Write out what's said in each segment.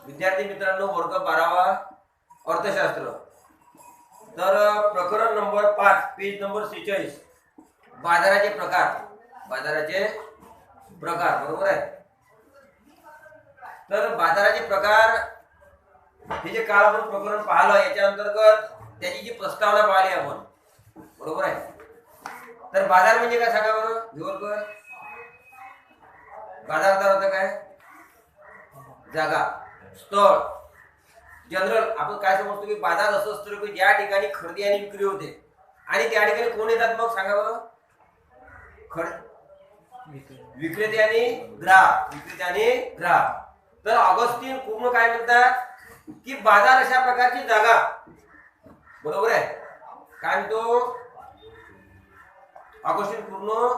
विद्यार्थी मित्रांनो, वर्ग 12वा अर्थशास्त्र. तर प्रकरण नंबर 5 पेज नंबर 46 बाजाराचे प्रकार. बाजाराचे प्रकार बरोबर आहे. तर बाजाराचे प्रकार हे जे काल आपण प्रकरण पाहिलं याच्या अंतर्गत त्याची जी प्रस्तावना पाहिली आपण बरोबर आहे. तर बाजार म्हणजे काय सांगा बरं विवर्ग. बाजाराचा अर्थ काय? जागा, स्थळ. जनरल आपण काय समजतो की बाजार असं असतं की ज्या ठिकाणी खरेदी आणि विक्री होते आणि त्या ठिकाणी कोण येतात मग सांगा बरं. विक्रेते आणि ग्राहक. विक्रेते आणि ग्राहक. तर ऑगस्टिन पूर्ण काय म्हणतात की बाजार अशा प्रकारची जागा बरोबर आहे. काय म्हणतो ऑगस्टिन पूर्ण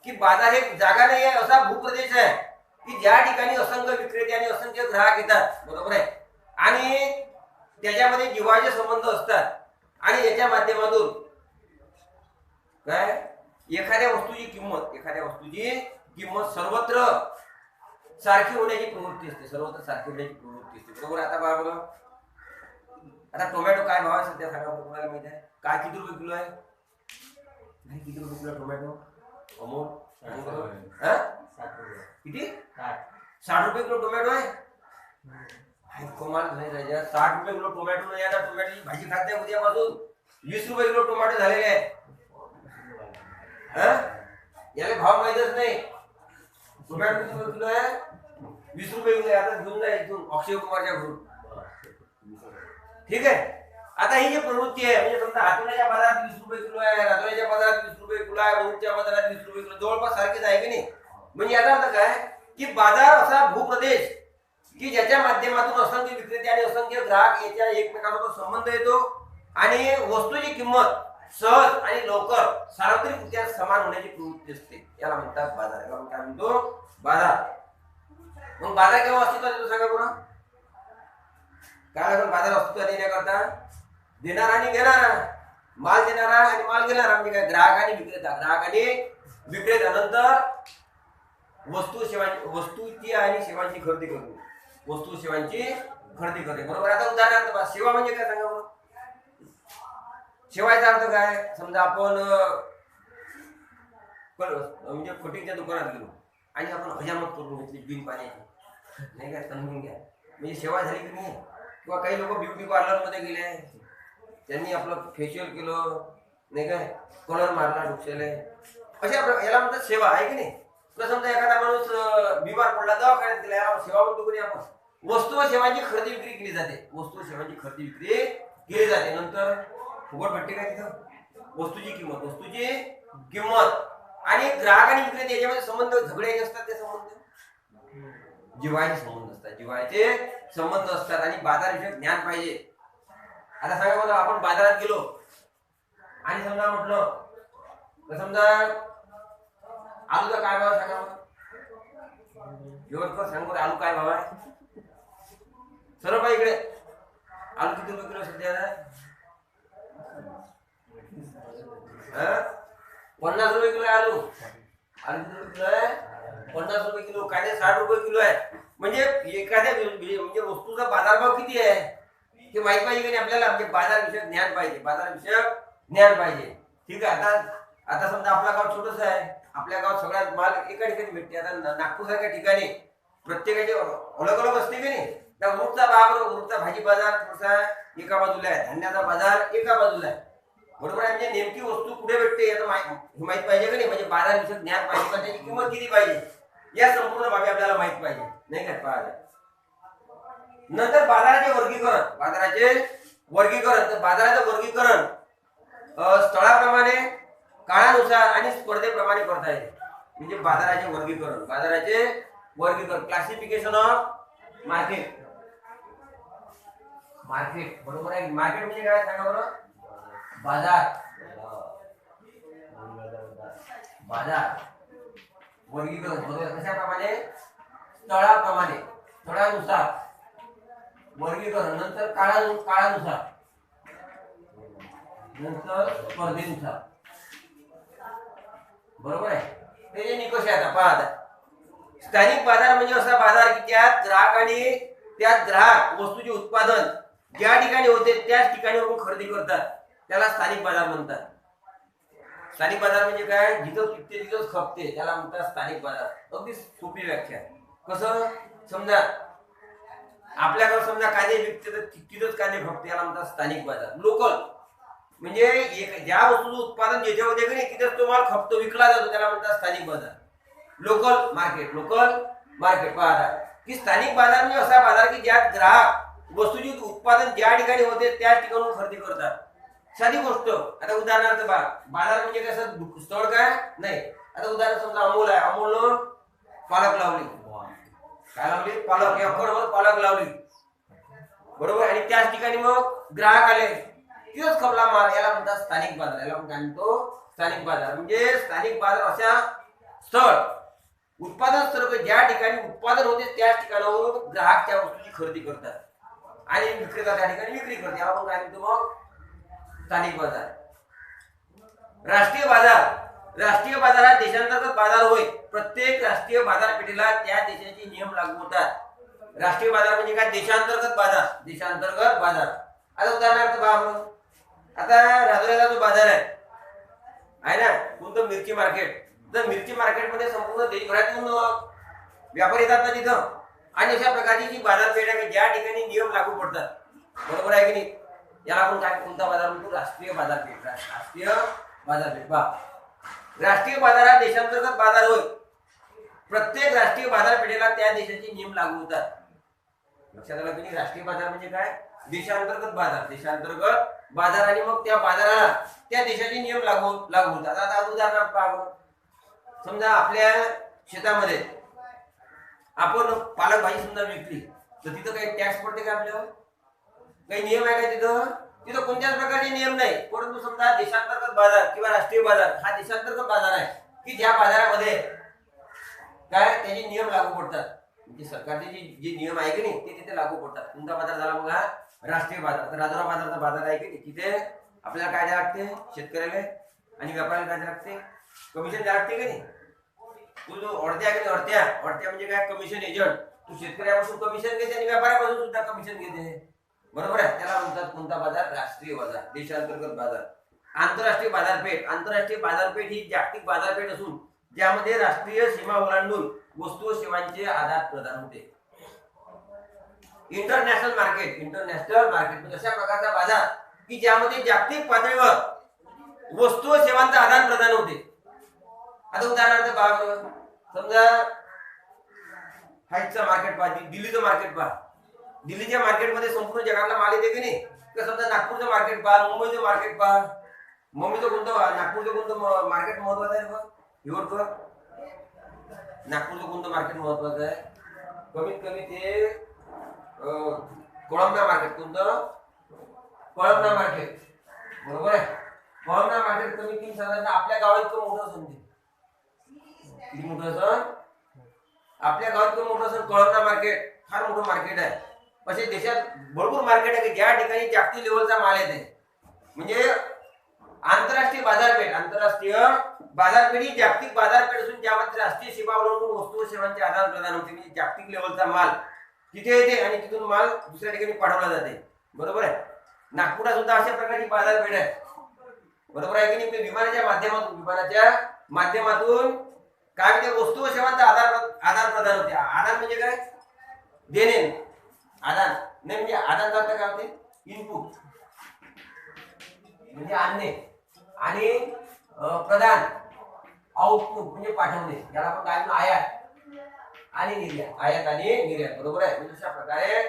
की बाजार एक जागा नाही आहे, असा भूप्रदेश आहे की ज्या ठिकाणी असंख्य विक्रेते आणि असंख्य ग्राहक येतात बरोबर आहे. आणि त्याच्यामध्ये जिव्हाळ्याचे संबंध असतात आणि याच्या माध्यमातून काय एखाद्या वस्तूची किंमत सर्वत्र सारखी होण्याची प्रवृत्ती असते. सर्वत्र सारखी होण्याची प्रवृत्ती असते बरोबर. आता बघा बरं, आता टोमॅटो काय भाव आहे सध्या सांगा बरं. कोणाला माहिती आहे काय किती रुपये किलो आहे? नाही किती रुपये किलो टोमॅटो अमोल? किती? 60 रुपये किलो टोमॅटो आहे. कमाल नाही राजा. 60 रुपये किलो टोमॅटो नाही. आता टोमॅटोची भाजी खात नाही उद्यापासून 20 रुपये किलो टोमॅटो झालेले आहे. याला भाव माहितच नाही. टोमॅटो किती रुपये किलो आहे? 20 रुपये किलो आहे. आता घेऊन जा इथून अक्षय कुमारच्या घरून. ठीक आहे. आता ही जी प्रवृत्ती आहे म्हणजे समजा हातोड्याच्या बाजारात 20 रुपये किलो आहे, रातोड्याच्या बाजारात 20 रुपये किलो आहे, बहुच्या बाजारात 20 रुपये किलो, जवळपास सारखेच आहे की नाही. म्हणजे याचा अर्थ काय की बाजार असा भूप्रदेश की ज्याच्या माध्यमातून असंख्य विक्रेते आणि असंख्य ग्राहक याच्या एकमेकांसोबत संबंध येतो आणि वस्तूची किंमत सहज आणि लवकर सार्वत्रिकरित्या समान होण्याची प्रवृत्ती असते. याला म्हणतात बाजार. याला काय म्हणतो? बाजार. मग बाजार केव्हा अस्तित्वात येतो सांगा बरं. काय आपण बाजार अस्तित्वात येण्याकरता देणारा आणि घेणारा, माल देणारा आणि माल घेणारा म्हणजे काय ग्राहक आणि विक्रेता. ग्राहक आणि विक्रेता. नंतर वस्तूची आणि सेवांची खरेदी करणे. वस्तू सेवांची खरेदी करणे बरोबर. आता उदाहरणार्थ सेवा म्हणजे काय सांगा बरं. सेवाचा अर्थ काय? समजा आपण म्हणजे कटिंगच्या दुकानात गेलो आणि आपण हजामत करून घेतली बिन पाण्याची नाही काय समजून घ्या म्हणजे सेवा झाली की नाही. किंवा काही लोक ब्युटी पार्लर मध्ये गेले, त्यांनी आपलं फेशियल केलं नाही काय, कलर मारला डोक्याला, अशा याला म्हणतात सेवा आहे की नाही. तुला समजा एखादा माणूस बिमार पडला दवाखान्यात गेला, याला सेवा म्हणतो की नाही आपण. वस्तू व सेवांची खरेदी विक्री केली जाते. वस्तू व सेवांची खरेदी विक्री केली जाते. नंतर फुकट भेटते काय तिथं? वस्तूची किंमत आणि ग्राहक आणि विक्रेते याच्यामध्ये संबंध झगडे असतात. ते संबंध जिव्हाळ्याचे संबंध असतात. जिव्हाळ्याचे संबंध असतात आणि बाजारविषयक ज्ञान पाहिजे. आता सांगा मला, आपण बाजारात गेलो आणि समजा म्हटलं समजा आलूचा काय भाव सांगा मला. एवढं सांग बरं आलू काय भाव आहे. सर्व पाहिजे इकडे. आलू किती रुपये किलो सध्या? 50 रुपये किलो आहे आलू. आलू किती रुपये किलो आहे? 50 रुपये किलो. काय 60 रुपये किलो आहे. म्हणजे एखाद्या म्हणजे वस्तूचा बाजारभाव किती आहे हे माहित पाहिजे की नाही आपल्याला. म्हणजे बाजारविषयक ज्ञान पाहिजे. बाजारविषयक ज्ञान पाहिजे. ठीक आहे. आता समजा आपला गाव छोटस आहे. आपल्या गावात सगळ्यात माल एका ठिकाणी भेटते. आता नागपूर सारख्या ठिकाणी प्रत्येकाचे अलग अलग असते की नाही. त्या उरूटचा उरूटचा भाजी बाजार थोडासा एका बाजूला आहे, धान्याचा बाजार एका बाजूला आहे बरोबर आहे. म्हणजे नेमकी वस्तू कुठे भेटते याचं माहित पाहिजे की नाही. म्हणजे बाजारविषयक ज्ञान पाहिजे. पण त्याची किंमत किती पाहिजे या संपूर्ण बाबी आपल्याला माहित पाहिजे नाही काय पाहिजे. नंतर बाजाराचे वर्गीकरण. तर बाजाराचं वर्गीकरण स्थळाप्रमाणे, काळानुसार आणि स्पर्धेप्रमाणे करता येते. म्हणजे बाजाराचे वर्गीकरण क्लासिफिकेशन ऑफ मार्केट बरोबर आहे. मार्केट म्हणजे काय सांगा बरं. बाजार वर्गीकरण बरोबर. कशाप्रमाणे? स्थळानुसार वर्गीकरण. नंतर काळानुसार, नंतर स्पर्धेनुसार बरोबर आहे. ते निकष आहे. आता पहा, स्थानिक बाजार म्हणजे असा बाजार की त्यात ग्राहक आणि त्या ग्राहक वस्तूचे उत्पादन ज्या ठिकाणी होते त्याच ठिकाणी खरेदी करतात, त्याला स्थानिक बाजार म्हणतात. स्थानिक बाजार म्हणजे काय? जिथं पिकते तिथंच खपते त्याला म्हणतात स्थानिक बाजार. अगदी सोपी व्याख्या. कसं? समजा आपल्याकडे समजा कांदे विकते तर तिथंच कांदे खपते याला म्हणतात स्थानिक बाजार. लोकल म्हणजे ज्या वस्तूचं उत्पादन ज्याच्या होते की नाही तिथेच तो माल खपतो, विकला जातो, त्याला म्हणतात स्थानिक बाजार. लोकल मार्केट बाजार की स्थानिक बाजार म्हणजे असा बाजार की ज्यात ग्राहक वस्तूचे उत्पादन ज्या ठिकाणी होते त्याच ठिकाणी खरेदी करतात. साधी गोष्ट. आता उदाहरणार्थ बाजार म्हणजे कसं स्थळ काय नाही. आता उदाहरण समजा अमोल आहे, अमोलनं पालक लावली. काय लावली? पालक. एकरभर पालक लावली, बरोबर. आणि त्याच ठिकाणी मग ग्राहक आले, तिथंच खपला माल, याला म्हणतात स्थानिक बाजार. याला म्हणतो स्थानिक बाजार. म्हणजे स्थानिक बाजार अशा स्थळ उत्पादन स्थळ ज्या ठिकाणी उत्पादन होते त्याच ठिकाणावर ग्राहक त्या वस्तूची खरेदी करतात आणि विक्रेता त्या ठिकाणी विक्री करते. आपण काय म्हणतो मग? स्थानिक बाजार. राष्ट्रीय बाजार हा देशांतर्गत बाजार होय. प्रत्येक राष्ट्रीय बाजारपेठेला त्या देशाचे नियम लागू होतात. राष्ट्रीय बाजार म्हणजे काय? देशांतर्गत बाजार. आता उदाहरणार्थ आता राजूऱ्याचा जो बाजार आहे ना, कोणतं? मिरची मार्केट. तर मिरची मार्केटमध्ये संपूर्ण देशभरातून व्यापारी येतात ना तिथं. आणि अशा प्रकारची जी बाजारपेठ आहे ज्या ठिकाणी नियम लागू पडतात, बरोबर आहे की नाही, याला आपण काय कोणता बाजार म्हणतो? राष्ट्रीय बाजारपेठ. राष्ट्रीय बाजार हा देशांतर्गत बाजार होय. प्रत्येक राष्ट्रीय बाजारपेठेला त्या देशाचे नियम लागू होतात. लक्षात आलं की नाही? राष्ट्रीय बाजार म्हणजे काय? देशांतर्गत बाजार आणि मग त्या बाजाराला त्या देशाचे नियम लागू होतात. आता उदाहरणार्थ पहा, समजा आपल्या शेतामध्ये आपण पालक भाजी समजा विकली तर तिथं काही टॅक्स पडते का? आपल्यावर काही नियम आहे का? तिथं कोणत्याच प्रकारचे नियम नाही. परंतु समजा देशांतर्गत बाजार किंवा राष्ट्रीय बाजार हा देशांतर्गत बाजार आहे की ज्या बाजारामध्ये काय त्याचे नियम लागू पडतात. म्हणजे सरकारचे जे नियम आहे की नाही ते तिथे लागू पडतात. कोणता बाजार झाला मग? हा राष्ट्रीय बाजार. तर राजुरा बाजारचा बाजार आहे की नाही, तिथे आपल्याला काय द्यावं लागते? शेतकऱ्याला आणि व्यापाऱ्याला काय द्यावं लागते? कमिशन द्यावं लागते की नाही. तू जो अडत्या की नाही, अडत्या म्हणजे काय? Commission agent. तू शेतकऱ्यापासून कमिशन घेते आणि व्यापाऱ्यापासून सुद्धा कमिशन घेते, बरोबर आहे. त्याला म्हणतात कोणता बाजार? राष्ट्रीय बाजार, देशांतर्गत बाजार. आंतरराष्ट्रीय बाजारपेठ ही जागतिक बाजारपेठ असून ज्यामध्ये राष्ट्रीय सीमा ओलांडून वस्तू व सेवांचे आदान प्रदान होते. इंटरनॅशनल मार्केट म्हणजे अशा प्रकारचा बाजार की ज्यामध्ये जागतिक पातळीवर वस्तू व सेवांचे आदान प्रदान होते. आता उदाहरणार्थ समजा हायचा मार्केट पहा, दिल्लीचं मार्केट पहा. दिल्लीच्या मार्केटमध्ये संपूर्ण जगातला माल येते की नाही. तर समजा नागपूरचं मार्केट पहा, मुंबईचं मार्केट पहा. नागपूरचं कोणतं मार्केट महत्वाचं आहे? नागपूरचं कोणतं मार्केट महत्वाचं आहे? कमीत कमी ते कोळंबा मार्केट. कोणतं? कोळंबा मार्केट, बरोबर आहे. कोळंबा मार्केट कमीत कमी साधारण आपल्या गावात इतकं मोठं असेल. किती मोठं असेल? आपल्या गावात इतकं मोठं असेल. कोळंबा मार्केट फार मोठं मार्केट आहे. असे देशात भरपूर मार्केट आहे की ज्या ठिकाणी जागतिक लेवलचा माल येते. म्हणजे आंतरराष्ट्रीय बाजारपेठ ही जागतिक बाजारपेठ असून ज्यामध्ये राष्ट्रीय सीमा ओलांडून वस्तू व सेवांचे आदान प्रदान होते. म्हणजे जागतिक लेवलचा माल तिथे येते आणि तिथून माल दुसऱ्या ठिकाणी पाठवला जाते, बरोबर आहे. नागपुरात सुद्धा अशा प्रकारची बाजारपेठ आहे, बरोबर आहे की नाही. विमानाच्या माध्यमातून काय ते वस्तू व सेवांचा आदान प्रदान होते. आदान म्हणजे काय? देणे. आदान नाही म्हणजे आदान करता काय होते? इनपुट म्हणजे आणणे आणि प्रदान आउटपुट म्हणजे पाठवणे. याला आपण काय म्हणतो? आयात आणि निर्यात, बरोबर आहे. म्हणजे अशा प्रकारे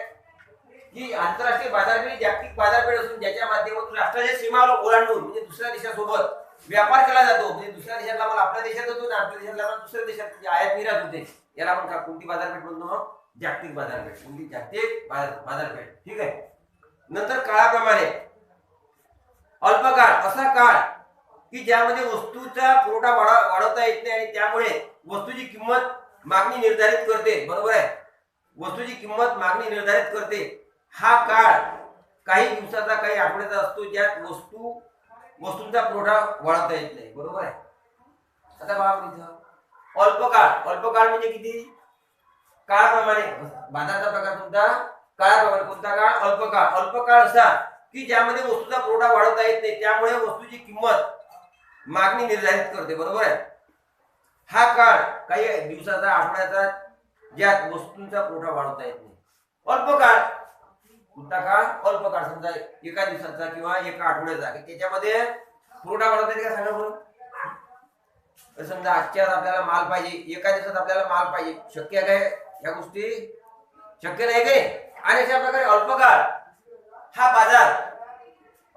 ही आंतरराष्ट्रीय बाजारपेठ जागतिक बाजारपेठ असून ज्याच्या माध्यमातून राष्ट्राच्या सीमा ओलांडून म्हणजे दुसऱ्या देशासोबत व्यापार केला जातो. म्हणजे दुसऱ्या देशातला माल आपल्या देशात होतो आणि आपल्या देशातला माल दुसऱ्या देशात म्हणजे आयात निर्यात होते. याला आपण कोणती बाजारपेठ म्हणतो? जागतिक बाजारपेठ. कोणती? जागतिक बाजारपेठ, ठीक आहे. नंतर काळाप्रमाणे अल्पकाळ असा काळ की ज्यामध्ये वस्तूचा पुरवठा वाढवता येत नाही आणि त्यामुळे वस्तूची किंमत मागणी निर्धारित करते, बरोबर आहे. वस्तूची किंमत मागणी निर्धारित करते. हा काळ काही दिवसाचा काही आठवड्याचा असतो ज्यात वस्तूंचा पुरवठा वाढवता येत नाही, बरोबर आहे. आता पहा अल्पकाळ म्हणजे किती? काळाप्रमाणे बाजाराचा प्रकार कोणता? काळाप्रमाणे. कोणता काळ? अल्पकाळ. अल्पकाळ असा की ज्यामध्ये वस्तूचा पुरवठा वाढवता येत नाही, त्यामुळे वस्तूची किंमत मागणी निर्धारित करते. बरोबर आहे. हा काळ काही दिवसाचा, आठवड्याचा, ज्यात वस्तूंचा पुरवठा वाढवता येत नाही. अल्पकाळ. कोणता काळ? अल्पकाळ. समजा एका दिवसाचा किंवा एका आठवड्याचा, त्याच्यामध्ये पुरवठा वाढवता येते का सांगा बरं. समजा आजच्या आपल्याला माल पाहिजे, एका दिवसात आपल्याला माल पाहिजे, शक्य आहे काय? या गोष्टी शक्य नाही काय. आणि अशा प्रकारे अल्पकाळ हा बाजार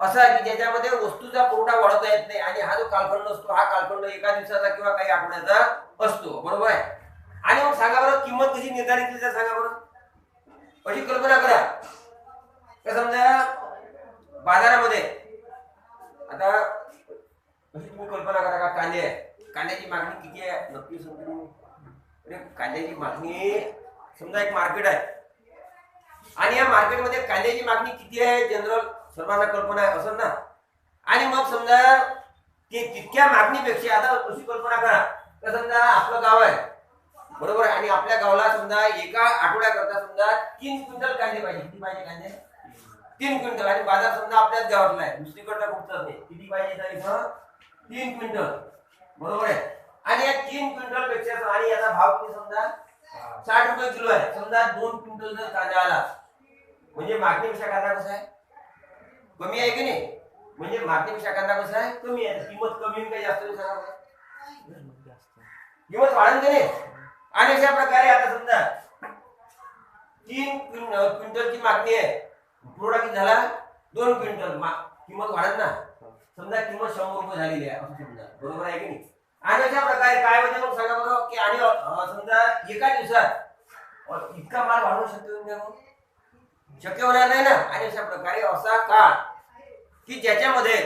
असा की ज्याच्यामध्ये वस्तूचा पुरवठा वाढवता येत नाही, आणि हा जो कालखंड असतो, हा कालखंड एका दिवसाचा किंवा काही आठवड्याचा असतो. बरोबर आहे. आणि मग सांगा बरं, किंमत कशी निर्धारित केली जाते सांगा बरं. अशी कल्पना करा का समजा बाजारामध्ये, आता अशी तुम्ही कल्पना करा का कांदे आहे, कांद्याची मागणी किती आहे नक्की समजा. कांद्याची मागणी समजा एक मार्केट आहे, आणि या मार्केटमध्ये कांद्याची मागणी किती आहे जनरल सर्वांना कल्पना आहे असं ना. आणि मग समजा ते तितक्या मागणीपेक्षा, आता अशी कल्पना करा तर समजा आपलं गाव आहे, बरोबर आहे, आणि आपल्या गावाला समजा एका आठवड्याकरता समजा 3 क्विंटल कांदे पाहिजे. किती पाहिजे कांदे? 3 क्विंटल. आणि बाजार समजा आपल्याच गावातला आहे, दुसरीकडचा कुठचाच नाही. किती पाहिजे इथं? 3 क्विंटल. बरोबर आहे. आणि या 3 क्विंटल पेक्षा, आणि याचा भाव किती समजा 60 रुपये किलो आहे. समजा 2 क्विंटल जर कांदा आला, म्हणजे मागणीपेक्षा कांदा कसा आहे? कमी आहे की नाही. म्हणजे मागणीपेक्षा कांदा कसा आहे? कमी आहे. किंमत कमी काही जास्त नाही सांगा. किंमत वाढेल की नाही. आणि अशा प्रकारे आता समजा 3 क्विंटलची मागणी आहे, पुरवठा किती झाला? 2 क्विंटल. किंमत वाढत ना. समजा किंमत 100 रुपये झालेली आहे असं समजा. बरोबर आहे की नाही. आणि अशा प्रकारे काय होते मग सांगा बरं की, आणि समजा एका दिवसात इतका माल वाढवू शकतो शक्य होणार नाही ना. आणि अशा प्रकारे असा काळ की ज्याच्यामध्ये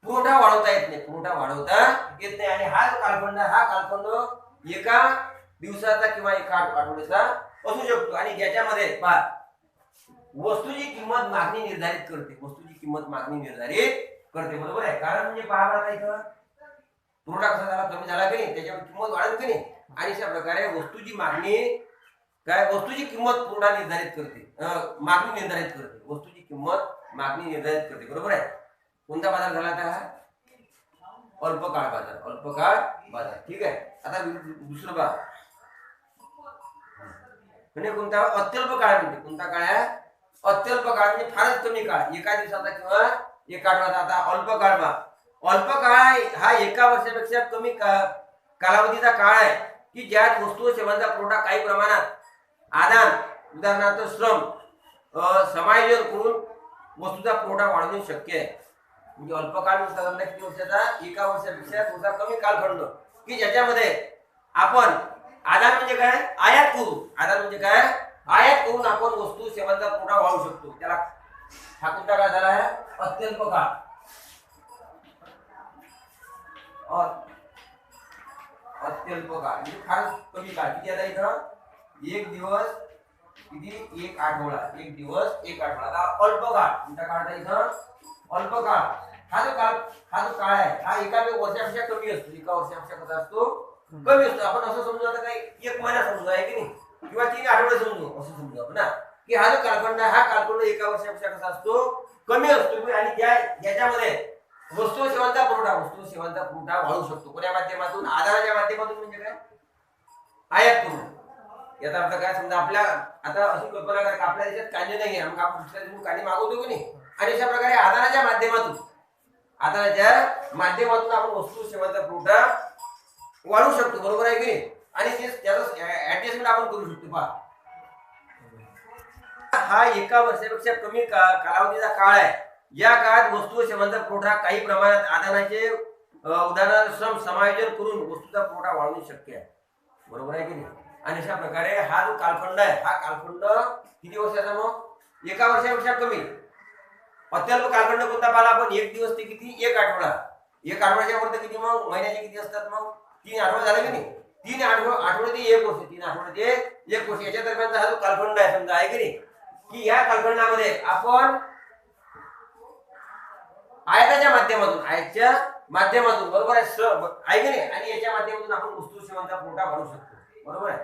पुरवठा वाढवता येत नाही, पुरवठा वाढवता येत नाही. आणि हा कालखंड, हा कालखंड एका दिवसाचा किंवा एका आठवड्याचा असू शकतो, आणि ज्याच्यामध्ये वस्तूची किंमत मागणी निर्धारित करते. वस्तूची किंमत मागणी निर्धारित करते. बरोबर आहे. कारण म्हणजे पहा बरं इथं पुरवठा कसा झाला, कमी झाला की नाही, त्याच्यावर किंमत वाढत की नाही. आणि अशा प्रकारे वस्तूची मागणी काय, वस्तूची किंमत पुरवठा निर्धारित करते, मागणी निर्धारित करते. वस्तूची किंमत मागणी निर्धारित करते. बरोबर आहे. कोणता बाजार झाला आता? अल्पकाळ बाजार. अल्पकाळ बाजार. ठीक आहे. आता दुसरं पहा, म्हणजे कोणता? अत्यल्प काळ. म्हणजे कोणता काळ आहे? अत्यल्प काळ. म्हणजे फारच कमी काळ, एका दिवसाचा किंवा एका आठवड्याचा. आता अल्पकाळ पहा. अल्पकाळ हा एका वर्षापेक्षा कमी कालावधीचा काळ आहे की ज्यात वस्तू व सेवांचा पुरवठा काही प्रमाणात आदान, उदाहरणार्थ श्रम, समायोजन करून वस्तूचा पुरवठा वाढवणे शक्य आहे. म्हणजे अल्पकाळ म्हणजे किती वर्षाचा? एका वर्षापेक्षा थोडासा कमी कालखंड की ज्याच्यामध्ये आपण आदान म्हणजे काय? आयात करू. आदान म्हणजे काय? आयात करून आपण वस्तू सेवांचा पुरवठा वाढवू शकतो. त्याला हा कोणता काळ झाला आहे? अत्यल्प काळ. अत्यल्प काळ म्हणजे फार कमी काळ. किती आता इथं? एक दिवस, किती? एक आठवडा. एक दिवस, एक आठवडा. अल्प काळ. कोणता काळ इथं? अल्प काळ. हा जो काळ आहे, हा एका वर्षापेक्षा कमी असतो. एका वर्षापेक्षा कसा असतो? कमी असतो. आपण असं समजू, आता काही 1 महिना समजू आहे की नाही, किंवा 3 आठवडे समजू, असं समजू आपण ना, की हा जो कालखंड आहे, हा कालखंड एका वर्षापेक्षा कसा असतो? कमी असतो. आणि ज्याच्यामध्ये वस्तू सेवांचा पुरवठा वाढवू शकतो. कोण्या माध्यमातून? आधाराच्या माध्यमातून. म्हणजे काय? आयात करून. याचा अर्थ काय? समजा आपल्या, आता अशी कल्पना करा की आपल्या देशात कांदे नाही आहे, मग आपण दुसऱ्या देशातून कांदे मागवतो की नाही. आणि अशा प्रकारे आधाराच्या माध्यमातून आपण वस्तू सेवांचा पुरवठा वाढवू शकतो. बरोबर आहे की नाही. आणि त्याचं ऍडजस्टमेंट आपण करू शकतो. पहा, हा एका वर्षापेक्षा कमी कालावधीचा काळ आहे. या काळात वस्तू व सेवांचा पुरवठा काही प्रमाणात आदानाचे, उदाहरणार्थ श्रम, समायोजन करून वस्तूचा पुरवठा वाढवणे शक्य आहे. बरोबर आहे की नाही. आणि अशा प्रकारे हा जो कालखंड आहे, हा कालखंड किती वर्षाचा? मग एका वर्षापेक्षा कमी. अत्यल्प कालखंड कोणता पाहिला आपण? एक दिवस ते किती? एक आठवडा. एक आठवड्याच्या वर किती? मग महिन्याचे किती असतात? मग 3 आठवडे झाले की नाही. 3 आठवडे ते 1 वर्ष. 3 आठवडे ते 1 वर्ष. याच्या दरम्यानचा हा जो कालखंड आहे समजा आहे की नाही, की या कालखंडामध्ये आपण आयाताच्या माध्यमातून बरोबर आहे, श्रम आहे की नाही, आणि याच्या माध्यमातून आपण वस्तू सेवांचा पुरवठा वाढवू शकतो. बरोबर आहे.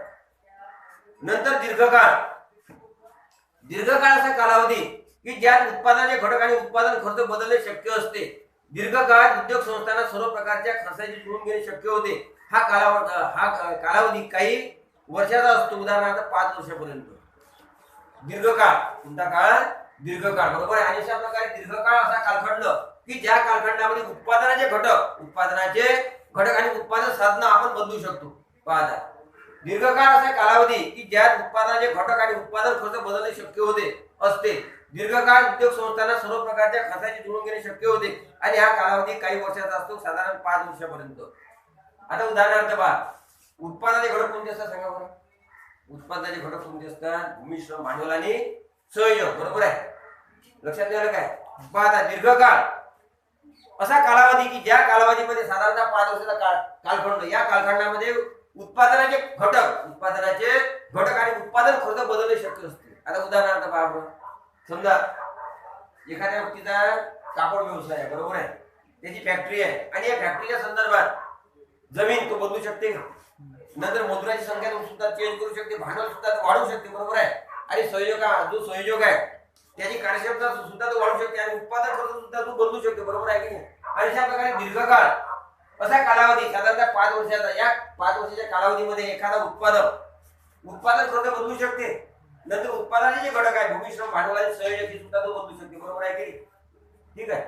नंतर दीर्घकाळ. दीर्घकाळ असा कालावधी की ज्यात उत्पादनाचे घटक आणि उत्पादन खर्च बदलणे शक्य असते. दीर्घकाळात उद्योग संस्थांना सर्व प्रकारच्या खर्चाची जुळवून घेणे शक्य होते. हा कालावधी काही वर्षाचा असतो, उदाहरणार्थ 5 वर्षापर्यंत. दीर्घकाळ कोणता काळ? दीर्घकाळ, बरोबर आहे. आणि अशा प्रकारे दीर्घकाळ असा कालखंड की ज्या कालखंडामध्ये उत्पादनाचे घटक आणि उत्पादन साधन आपण बदलू शकतो. पाहता दीर्घकाळ असा कालावधी की ज्यात उत्पादनाचे घटक आणि उत्पादन खर्च बदलणे शक्य होते असते. दीर्घकाळ उद्योग संस्थांना सर्व प्रकारच्या खर्चाची जुळवून घेणे शक्य होते आणि हा कालावधी काही वर्षाचा असतो, साधारण 5 वर्षापर्यंत. आता उदाहरणार्थ पहा, उत्पादनाचे घटक कोणते असतात सांगा बरं. उत्पादनाचे घटक कोणते असतात? भूमी, श्रम, भांडवल आणि सहयोग, बरोबर आहे. लक्षात आलं काय? पहा, दीर्घकाळ असा कालावधी की ज्या कालावधीमध्ये साधारणतः 5 वर्षाचा कालखंड, या कालखंडामध्ये उत्पादनाचे घटक आणि उत्पादन खर्च बदलणे शक्य असते. आता उदाहरणार्थ पहा, आपण समजा एखाद्या व्यक्तीचा कापड व्यवसाय आहे, बरोबर आहे. त्याची फॅक्टरी आहे आणि या फॅक्टरीच्या संदर्भात जमीन तो बदलू शकते, नंतर मजुराची संख्या सुद्धा चेंज करू शकते, भांडवल सुद्धा वाढवू शकते, बरोबर आहे. आणि जो संयोजक आहे त्याची कार्यक्षमता सुद्धा तो वाढू शकते आणि उत्पादन खर्च सुद्धा तो बदलू शकते, बरोबर आहे की नाही. आणि अशा प्रकारे दीर्घकाळ असा कालावधी साधारणतः 5 वर्षाचा, या 5 वर्षाच्या कालावधीमध्ये एखादा उत्पादन खर्च बदलू शकते, नंतर उत्पादनाचे जे घटक आहे भूमी, श्रम, भांडवल आणि सहयोग सुद्धा तो बदलू शकते, बरोबर आहे की. ठीक आहे.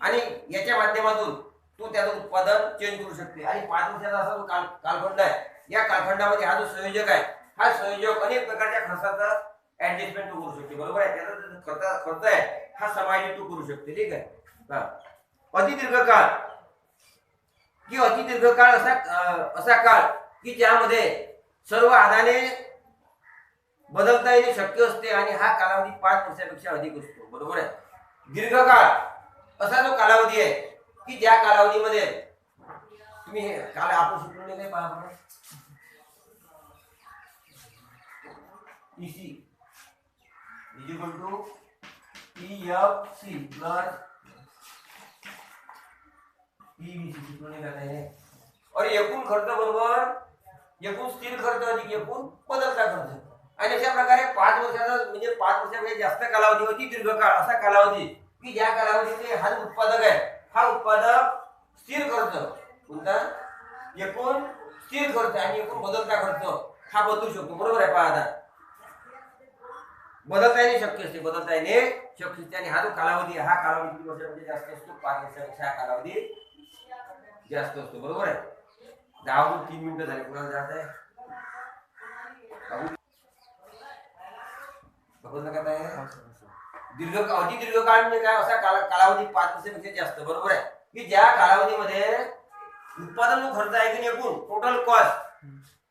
आणि याच्या माध्यमातून तो त्याचं उत्पादन चेंज करू शकते. आणि 5 वर्षाचा असा जो कालखंड आहे, या कालखंडामध्ये हा जो संयोजक आहे, हा संयोजक अनेक प्रकारच्या खर्चाचा ऍडजस्टमेंट तो करू शकते, बरोबर आहे. त्याचा खर्च आहे हा समायोजित तो करू शकते. ठीक आहे. अतिदीर्घकाळ असा काळ की ज्यामध्ये सर्व आधाने बदलता येणे शक्य असते आणि हा कालावधी 5 वर्षापेक्षा अधिक असतो, बरोबर आहे. दीर्घकाळ असा जो कालावधी आहे की ज्या कालावधीमध्ये तुम्ही काल आपण शिकवले नाही पहा, EC = EFC प्लस PVC शिकवले नाही. और एकूण खर्च बरोबर एकूण स्थिर खर्च अधिक एकूण बदलता खर्च. आणि अशा प्रकारे 5 वर्षाचा म्हणजे 5 वर्षापेक्षा जास्त कालावधी होती दीर्घकाळ असा कालावधी की ज्या कालावधीमध्ये हा उत्पादक आहे, हा उत्पादक स्थिर खर्च कोणता? एकूण स्थिर खर्च आणि एकूण बदलता खर्च हा बदलू शकतो, बरोबर आहे. पहा, आता बदलता येणे शक्य असते आणि हा जो कालावधी हा कालावधी किती वर्षापेक्षा जास्त असतो? 5 वर्षापेक्षा हा कालावधी जास्त असतो, बरोबर आहे. 10 मिनिटं झाले. कुणाला जात आहे? दीर्घकाळ म्हणजे काय? असा कालावधी 5 वर्षापेक्षा जास्त, बरोबर आहे. की ज्या कालावधीमध्ये उत्पादन खर्च आहे की एकूण total cost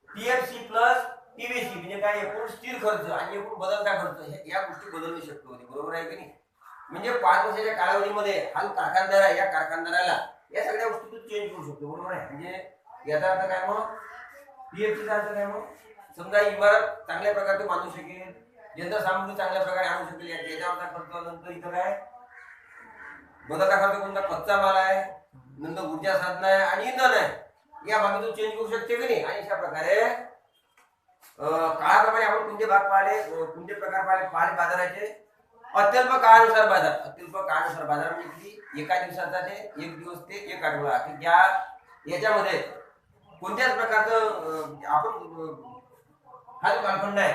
TFC plus PVC म्हणजे काय? एकूण स्थिर खर्च आणि एकूण बदलता खर्च या गोष्टी बदलणे शक्य होते, बरोबर आहे की नाही. म्हणजे 5 वर्षाच्या कालावधीमध्ये हा कारखानदार आहे, या कारखानदाराला या सगळ्या गोष्टी तू चेंज करू शकतो, बरोबर आहे. म्हणजे याचा अर्थ काय? मग TFCचा अर्थ काय? मग समजा इमारत चांगल्या प्रकारे बांधू शकेल, यंत्रसामुग्री चांगल्या प्रकारे आणू शकेल, याच्यावरचा खर्च. नंतर इथं काय बदलता खर्च कोणता? कच्चा माल आहे, नंतर ऊर्जा साधन आहे आणि इंधन आहे, या भागात तू चेंज करू शकते की नाही. आणि अशा प्रकारे काळाप्रमाणे आपण कोणते भाग पाहिले, कोणते प्रकार पाहिले बाजाराचे. अत्यल्प काळानुसार बाजार म्हणजे किती? एका दिवसाचा ते 1 दिवस ते 1 आठवडा की ज्या याच्यामध्ये कोणत्याच प्रकारचं आपण हा जो कालखंड आहे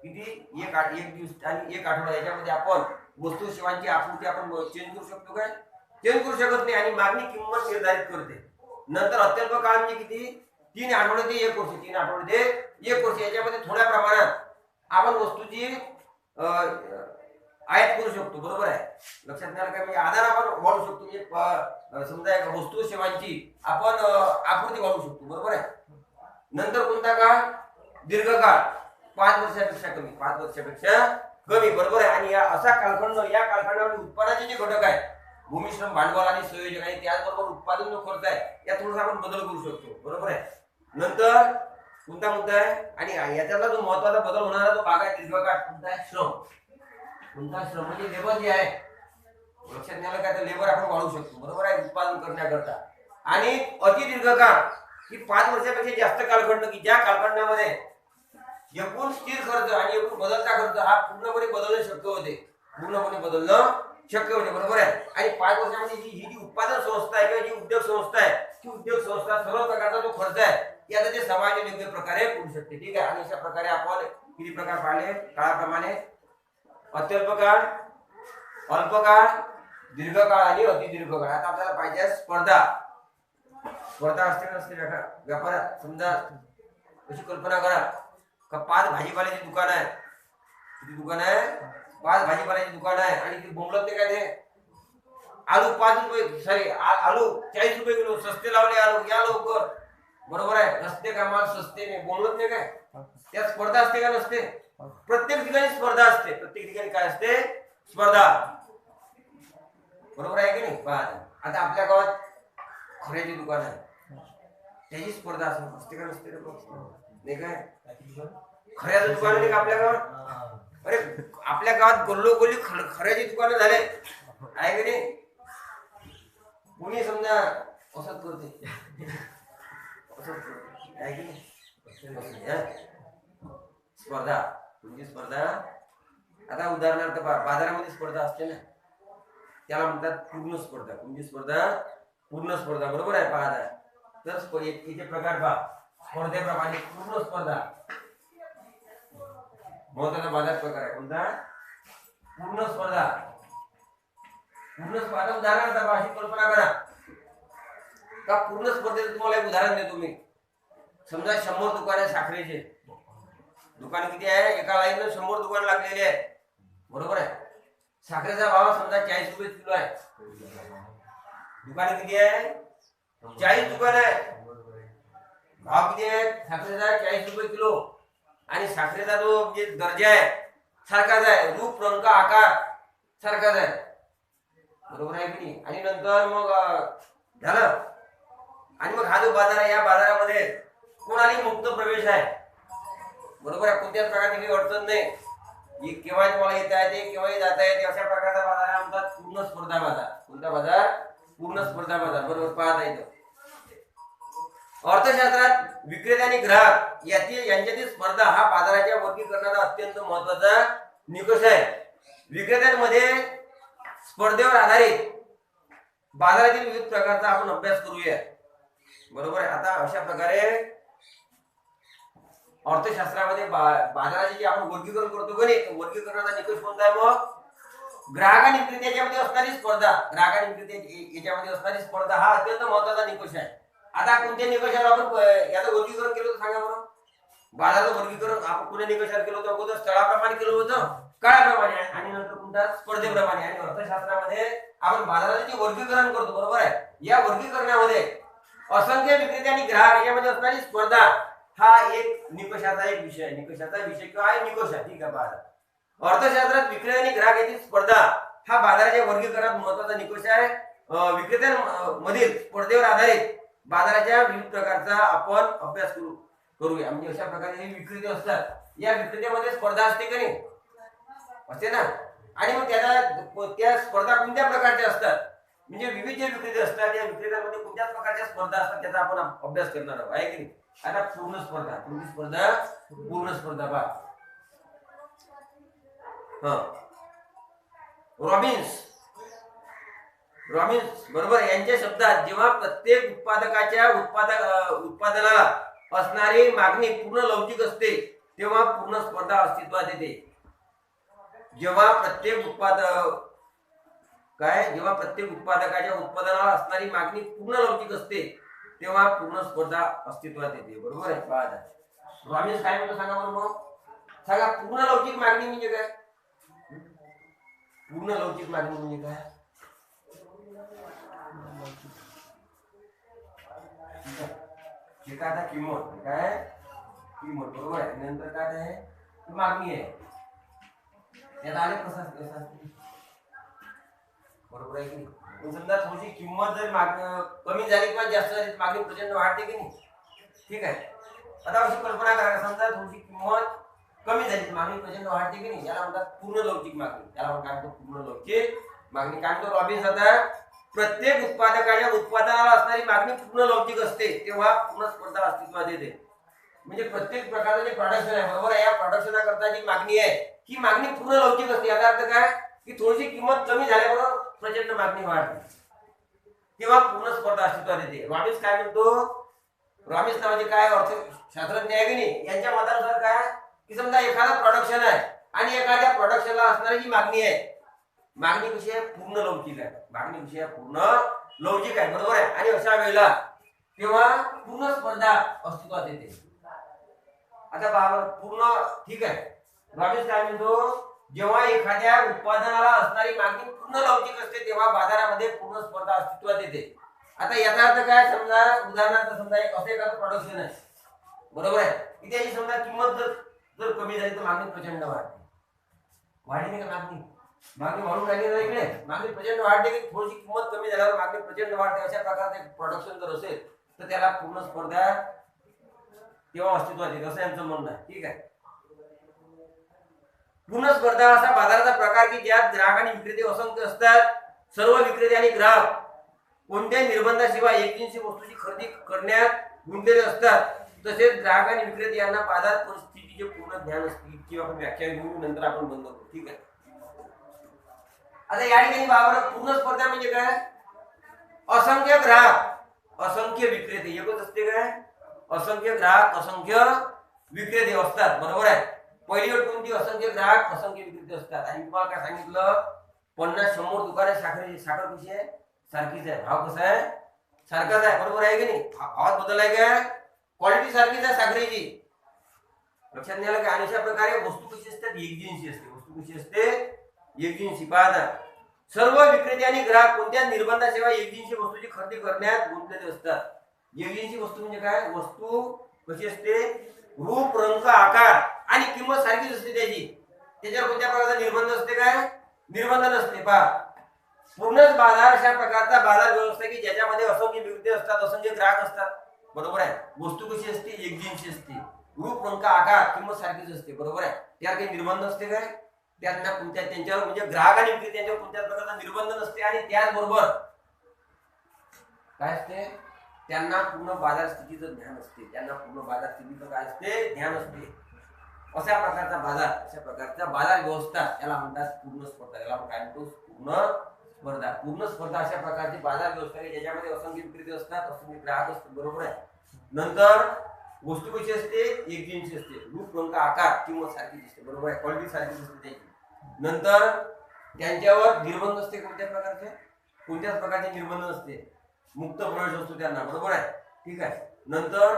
किती? 1 दिवस आणि 1 आठवडा याच्यामध्ये आपण वस्तू सेवांची आपूर्ती आपण चेंज करू शकतो काय? चेंज करू शकत नाही आणि मागणी किंमत निर्धारित करते. नंतर अत्यल्प काळ म्हणजे किती? 3 आठवडे ते 1 वर्ष. 3 आठवडे ते 1 वर्ष याच्यामध्ये थोड्या प्रमाणात आपण वस्तूची आयात करू शकतो, बरोबर आहे. लक्षात घ्या काय? म्हणजे आधार आपण वाढवू शकतो, म्हणजे समजा एक वस्तू सेवांची आपण आपूर्ती वाढवू शकतो, बरोबर आहे. नंतर कोणता काळ? दीर्घकाळ 5 वर्षापेक्षा कमी, 5 वर्षापेक्षा कमी, बरोबर आहे. आणि असा कालखंड, या कालखंडामध्ये उत्पादनाचे जे घटक आहे भूमी, श्रम, भांडवल आणि संयोजन आणि त्याचबरोबर उत्पादन जो खर्च आहे या थोडासा आपण बदल करू शकतो, बरोबर आहे. नंतर कोणता मुद्दा आहे? आणि याच्यातला जो महत्वाचा बदल होणारा जो भाग आहे दीर्घकाळ कोणता आहे? श्रम. कोणता? श्रम म्हणजे लेबर जे आहे. लक्षात घ्यायला काय? तर लेबर आपण वाढवू शकतो, बरोबर आहे, उत्पादन करण्याकरता. आणि अति दीर्घकाळ ही 5 वर्षापेक्षा जास्त कालखंड की ज्या कालखंडामध्ये एकूण स्थिर खर्च आणि एकूण बदलता खर्च हा पूर्णपणे बदलणं शक्य होते, पूर्णपणे बदलणं शक्य होते, बरोबर आहे. आणि 5 वर्षामध्ये ही जी उत्पादन संस्था आहे किंवा जी उद्योग संस्था आहे, ती उद्योग संस्था सर्व प्रकारचा जो खर्च आहे याचा ते समायोजन योग्य प्रकारे करू शकते. ठीक आहे. आणि अशा प्रकारे आपण किती प्रकार पाहिले काळाप्रमाणे, अत्यल्पकाळ, अल्पकाळ, दीर्घकाळ आणि अतिदीर्घकाळ. आता आपल्याला पाहिजे स्पर्धा. स्पर्धा असते नसते व्यापारात. समजा अशी कल्पना करा का 5 भाजीपाल्याची दुकान आहे. किती दुकान आहे? 5 भाजीपाल्याची दुकान आहे आणि ती बोंबलत नाही काय ते आलू 5 रुपये, सॉरी आलू 40 रुपये किलो, सस्ते लावले आलू, या लवकर, बरोबर आहे. रस्ते कामाला सस्ते नाही, बोंबलत नाही काय? त्यात स्पर्धा असते का नसते? प्रत्येक ठिकाणी स्पर्धा असते. प्रत्येक ठिकाणी काय असते? स्पर्धा, बरोबर आहे की नाही? पहा आता आपल्या गावात खऱ्याची दुकान आहे, त्याची स्पर्धा असते का नसते? नाही काय? खऱ्याचं दुकान नाही का आपल्या गावात? अरे आपल्या गावात गल्लोगल्ली खऱ्याची दुकानं झाले आहे की नाही? कोणी समजा असंच करते, आहे की नाही? स्पर्धा, तुमची स्पर्धा. आता उदाहरणार्थ बाजारामध्ये स्पर्धा असते ना, त्याला म्हणतात पूर्ण स्पर्धा. तुमची स्पर्धा पूर्ण स्पर्धा, बरोबर आहे. पाहता तर इथे प्रकार पहा स्पर्धेप्रमाणे पूर्ण स्पर्धा महत्वाचा बाजार प्रकार आहे. कोणता? पूर्ण स्पर्धा. पूर्ण स्पर्धा उदाहरणार्थ अशी कल्पना करा का पूर्ण स्पर्धेचं तुम्हाला एक उदाहरण देतो मी. समजा 100 दुकान आहे साखरेचे. दुकान किती आहे? एका लाईनला 100 दुकान लागलेले आहे, बरोबर आहे. साखरेचा भाव समजा 40 रुपये किलो आहे. दुकान किती आहे? 40 दुकान आहे. भाव किती आहे साखरेचा? 40 रुपये किलो. आणि साखरेचा जो म्हणजे दर्जा आहे सारखाच आहे, रूप रंग आकार सारखाच आहे, बरोबर आहे की नाही? आणि नंतर मग झालं. आणि मग हा जो बाजार आहे, या बाजारामध्ये कोणालाही मुक्त प्रवेश आहे, बरोबर आहे. कोणत्याच प्रकारची काही अडचण नाही. केव्हा तुम्हाला येता येते, केव्हाही जाता येते, अशा प्रकारचा बाजार म्हणतात पूर्ण स्पर्धा बाजार. कोणता बाजार? पूर्ण स्पर्धा बाजार, बरोबर. पाहता येतं. अर्थशास्त्रात विक्रेते आणि ग्राहक यांच्यातील स्पर्धा हा बाजाराच्या वर्गीकरणाचा अत्यंत महत्वाचा निकष आहे. विक्रेत्यांमध्ये स्पर्धेवर आधारित बाजारातील विविध प्रकारचा आपण अभ्यास करूया, बरोबर आहे. आता अशा प्रकारे अर्थशास्त्रामध्ये बाजाराचे जे आपण वर्गीकरण करतो का नाही, वर्गीकरणाचा निकष कोणता आहे? मग ग्राहक आणि विक्रेते याच्यामध्ये असणारी स्पर्धा, ग्राहक आणि विक्रेते याच्यामध्ये असणारी स्पर्धा हा अत्यंत महत्वाचा निकष आहे. आता कोणत्या निकषावर आपण याचं वर्गीकरण केलं होतं सांगा बरं? बाजाराचं वर्गीकरण आपण कोणत्या निकषावर केलं होतं? अगोदर स्थळाप्रमाणे केलं होतं, काळाप्रमाणे, आणि नंतर कोणत्या? स्पर्धेप्रमाणे. आणि अर्थशास्त्रामध्ये आपण बाजाराचे जे वर्गीकरण करतो, बरोबर आहे, या वर्गीकरणामध्ये असंख्य विक्रेते आणि ग्राहक याच्यामध्ये असणारी स्पर्धा हा एक निकषाचा एक विषय आहे. निकषाचा विषय किंवा आहे निकष आहे. ठीक आहे. बाजार अर्थशास्त्रात विक्रेते आणि ग्राहक याची स्पर्धा हा बाजाराच्या वर्गीकरणात महत्वाचा निकष आहे. विक्रेत्यांमधील स्पर्धेवर आधारित बाजाराच्या विविध प्रकारचा आपण अभ्यास करूया. म्हणजे अशा प्रकारे हे विक्रेते असतात, या विक्रेत्यामध्ये स्पर्धा असते का नाही? असते ना. आणि मग त्या स्पर्धा कोणत्या प्रकारच्या असतात, म्हणजे विविध जे विक्रेते असतात या विक्रेत्यांमध्ये कोणत्या प्रकारच्या स्पर्धा असतात त्याचा आपण अभ्यास करणार आहोत, आहे की नाही? आता पूर्ण स्पर्धा, कोणती स्पर्धा? पूर्ण स्पर्धा. पहा रॉबिन्स बरोबर यांच्या शब्दात, जेव्हा प्रत्येक उत्पादकाच्या उत्पादनाला असणारी मागणी पूर्ण लवचिक असते तेव्हा पूर्ण स्पर्धा अस्तित्वात येते. जेव्हा प्रत्येक उत्पादकाच्या उत्पादनाला असणारी मागणी पूर्ण लवचिक असते तेव्हा पूर्ण स्पर्धा अस्तित्वात येते, बरोबर आहे. पहा रॉबिन्स काय म्हणतो सांगा बरं? मग सांगा, पूर्ण लवचिक मागणी म्हणजे काय? पूर्ण लवचिक मागणी म्हणजे काय? आता किंमत काय? किंमत, बरोबर आहे. नंतर काय आहे? मागणी आहे. यात आले कसं बरोबर आहे की नाही? समजा थोडीशी किंमत जर कमी झाली किंवा जास्त झाली, मागणी प्रचंड वाढते की नाही? ठीक आहे. आता अशी कल्पना करा, समजा थोडीशी किंमत कमी झाली, मागणी प्रचंड वाढते की नाही? याला म्हणतात पूर्ण लवचिक मागणी. त्याला आपण काय म्हणतो? पूर्ण लवचिक मागणी. काय म्हणतो रॉबिन्स? आता प्रत्येक उत्पादकाच्या उत्पादनाला असणारी मागणी पूर्ण लवचिक असते तेव्हा पूर्ण स्पर्धा अस्तित्वात येते. म्हणजे प्रत्येक प्रकारचं जे प्रोडक्शन आहे बरोबर आहे, या प्रोडक्शना करता जी मागणी आहे ही मागणी पूर्ण लवचिक असते. याचा अर्थ काय की थोडीशी किंमत कमी झाल्याबरोबर प्रचंड मागणी वाढते, तेव्हा पूर्ण स्पर्धा अस्तित्वात येते. रॉबिन्स काय म्हणतो, रॉबिन्स नावाचे काय अर्थशास्त्रज्ञ आहे की नाही, यांच्या मतानुसार काय की समजा एखादा प्रोडक्शन आहे आणि एखाद्या प्रोडक्शनला असणारी जी मागणी आहे, मागणी कशी आहे पूर्ण लवचिक आहे, मागणी कशी आहे पूर्ण लवचिक आहे बरोबर आहे. आणि अशा वेळेला तेव्हा पूर्ण स्पर्धा अस्तित्वात येते. आता बाबा पूर्ण ठीक आहे, रॉबिन्स काय म्हणतो, जेव्हा एखाद्या उत्पादनाला असणारी मागणी पूर्ण लवचिक असते तेव्हा बाजारामध्ये पूर्ण स्पर्धा अस्तित्वात येते. आता याचा अर्थ काय, समजा उदाहरणार्थ समजा एक असं एखादं प्रोडक्शन आहे बरोबर आहे, की त्याची समजा किंमत जर कमी झाली तर मागणी प्रचंड वाढते. वाढली नाही का मागणी, मागणी वाढून राहिली ना इकडे, मागणी प्रचंड वाढते की थोडीशी किंमत कमी झाल्यावर मागणी प्रचंड वाढते. अशा प्रकारचे प्रोडक्शन जर असेल तर त्याला पूर्ण स्पर्धा तेव्हा अस्तित्वात येते असं यांचं म्हणणं आहे. ठीक आहे, पूर्ण स्पर्धा असा बाजाराचा प्रकार की ज्यात ग्राहक आणि विक्रेते असंख्य असतात. सर्व विक्रेते आणि ग्राहक कोणत्याही निर्बंधाशिवाय एकजिन्सी वस्तूची खरेदी करण्यात गुंतलेले असतात. तसेच ग्राहक आणि विक्रेते यांना बाजार परिस्थितीचे पूर्ण ज्ञान असते. इतकी आपण व्याख्या घेऊन नंतर आपण बंद करू. ठीक आहे, आता या ठिकाणी बाबा पूर्ण स्पर्धा म्हणजे काय, असंख्य ग्राहक असंख्य विक्रेते एकच असते काय, असंख्य ग्राहक असंख्य विक्रेते असतात बरोबर आहे. पहिली अट कोणती, असंख्य ग्राहक असंख्य विक्रेते असतात. आणि तुम्हाला काय सांगितलं, 50-100 दुकाने साखर कशी आहे सारखीच आहे, भाव कसा आहे सारखाच आहे बरोबर आहे की नाही, भावात बदल आहे काय, क्वालिटी सारखीच आहे साखरेची. लक्षात नाही आलं का. आणि अशा प्रकारे वस्तू कशी असते एकजिन्सी असते, वस्तू कशी असते एकजिन्सी. पाहता सर्व विक्रेते आणि ग्राहक कोणत्या निर्बंधाशिवाय एकजिन्सी वस्तूची खरेदी करण्यात गुंतलेले असतात. एकजिन्सी वस्तू म्हणजे काय, वस्तू कशी असते रूप रंग आकार आणि किंमत सारखीच असते त्याची, त्याच्यावर कोणत्या प्रकारचा निर्बंध असते काय, निर्बंध नसते. पहा पूर्णच बाजार अशा प्रकारचा बाजार व्यवस्था की ज्याच्यामध्ये असंख्य विक्रेते असतात असंख्य ग्राहक असतात बरोबर आहे. वस्तू कशी असते एकजिन्सी असते, रूप रंग आकार किंमत सारखीच असते बरोबर आहे. त्यावर काही निर्बंध असते काय, त्यांना कोणत्या त्यांच्यावर म्हणजे ग्राहक आणि विक्रेते त्यांच्यावर कोणत्याच प्रकारचा निर्बंध नसते. आणि त्याचबरोबर काय असते, त्यांना पूर्ण बाजार स्थितीचं ज्ञान असते, त्यांना पूर्ण बाजार स्थितीचं काय असते ज्ञान असते. अशा प्रकारचा बाजार, अशा प्रकारचा बाजार व्यवस्था याला म्हणतात पूर्ण स्पर्धा. याला काय म्हणतो, पूर्ण स्पर्धा. पूर्ण स्पर्धा अशा प्रकारची बाजार व्यवस्था आहे ज्याच्यामध्ये असंख्य विक्रेते असतात असंख्य ग्राहक असतात बरोबर आहे. नंतर वस्तू कशी असते एकजिन्सी असते, रूप रंग आकार किंमत सारखीच असते बरोबर आहे, क्वालिटी सारखीच असते त्याची. नंतर त्यांच्यावर निर्बंध असते, कोणत्याच प्रकारचे निर्बंध नसते, मुक्त प्रवेश असतो त्यांना बरोबर आहे. ठीक आहे, नंतर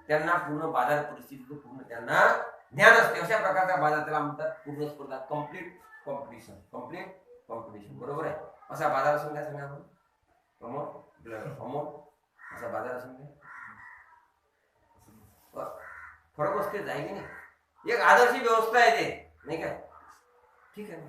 त्यांना पूर्ण बाजार परिस्थितीचं पूर्ण त्यांना ज्ञान असते. अशा प्रकारचा बाजार त्याला म्हणतात पूर्ण स्पर्धा, कम्प्लीट कॉम्पिटिशन, कम्प्लीट कॉम्पिटिशन बरोबर आहे. असा बाजार असून काय सांगा आपण असा बाजार असून काय फरक असते जाय की नाही, एक आदर्श व्यवस्था आहे ते नाही काय. ठीक आहे.